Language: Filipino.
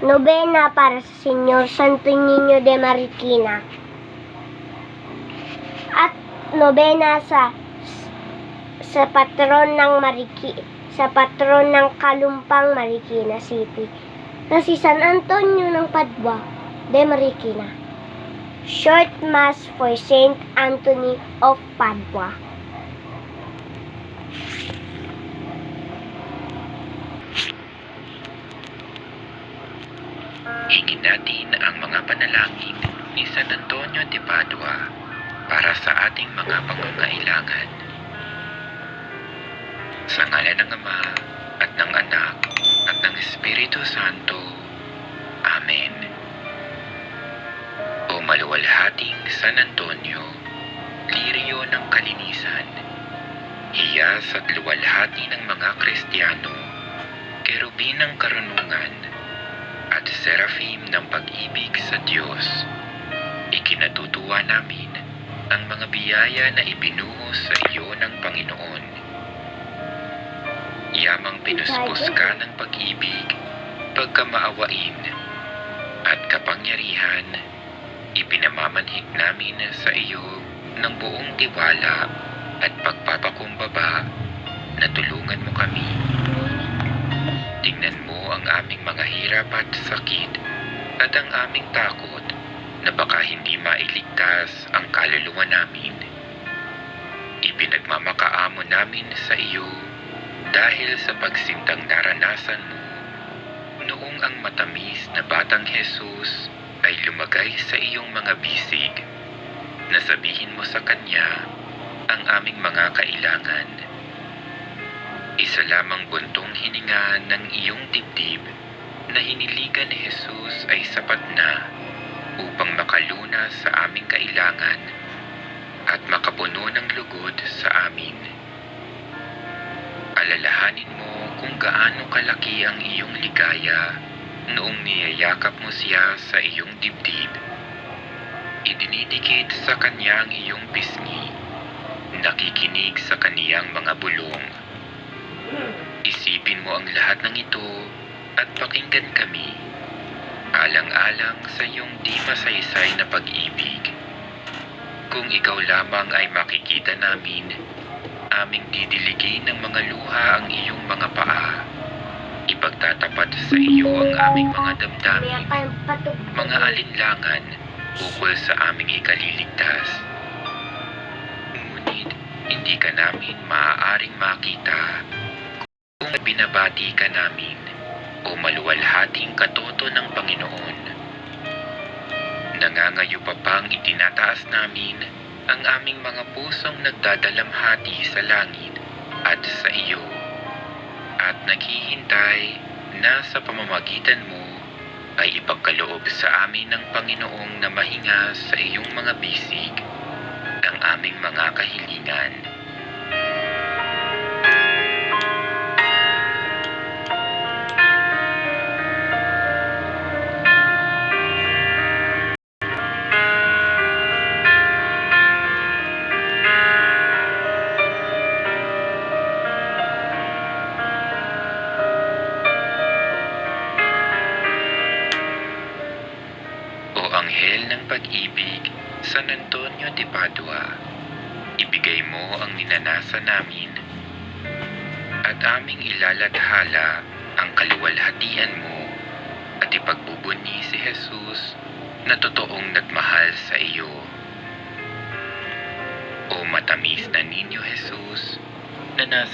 Nobena para sa Senyor Santo Niño de Marikina. At nobena sa patron ng Kalumpang Marikina City na si San Antonio ng Padua de Marikina. Short Mass for Saint Anthony of Padua. Hingin natin ang mga panalangin ni San Antonio de Padua para sa ating mga pangangailangan. Sa ngalan ng Ama at ng Anak at ng Espiritu Santo. Amen. O maluwalhating San Antonio, lirio ng kalinisan, hiyas at luwalhati ng mga Kristiyano, kerubin ng karunungan, at serafim ng pag-ibig sa Diyos, ikinatutuwa namin ang mga biyaya na ibinuhos sa iyo ng Panginoon. Yamang pinuspos ka ng pag-ibig, pagkamaawain, at kapangyarihan, ipinamamanhik namin sa iyo ng buong tiwala at pagpapakumbaba na tulungan mo kami. Tingnan mo ang aming mga hirap at sakit at ang aming takot na baka hindi mailigtas ang kaluluwa namin. Ipinagmamakaamo namin sa iyo dahil sa pagsintang naranasan mo noong ang matamis na batang Jesus ay lumagay sa iyong mga bisig na sabihin mo sa kanya ang aming mga kailangan. Isa lamang buntong hininga ng iyong dibdib na hiniligan ni Jesus ay sapat na upang makaluna sa aming kailangan at makapuno ng lugod sa amin. Alalahanin mo kung gaano kalaki ang iyong ligaya noong niyayakap mo siya sa iyong dibdib. Idinidikit sa kanya ang iyong pisngi, nakikinig sa kaniyang mga bulong. Isipin mo ang lahat ng ito at pakinggan kami, alang-alang sa iyong di masaysay na pag-ibig. Kung ikaw lamang ay makikita namin, aming didiligin ng mga luha ang iyong mga paa. Ipagtatapat sa iyo ang aming mga damdamin, mga alinlangan ukol sa aming ikaliligtas. Ngunit hindi ka namin maaaring makita kung binabati ka namin o maluwalhating katoto ng Panginoon. Nangangayo pa pang itinataas namin ang aming mga pusong nagdadalamhati sa langit at sa iyo, at naghihintay na sa pamamagitan mo ay ipagkaloob sa amin ng Panginoong na mahinga sa iyong mga bisig ang aming mga kahilingan. Anghel ng pag-ibig, San Antonio de Padua, ibigay mo ang ninanasa namin at aming ilalathala ang kaluwalhatian mo at ipagbubuni si Jesus na totoong nagmahal sa iyo. O matamis na Ninyo Jesus na nasa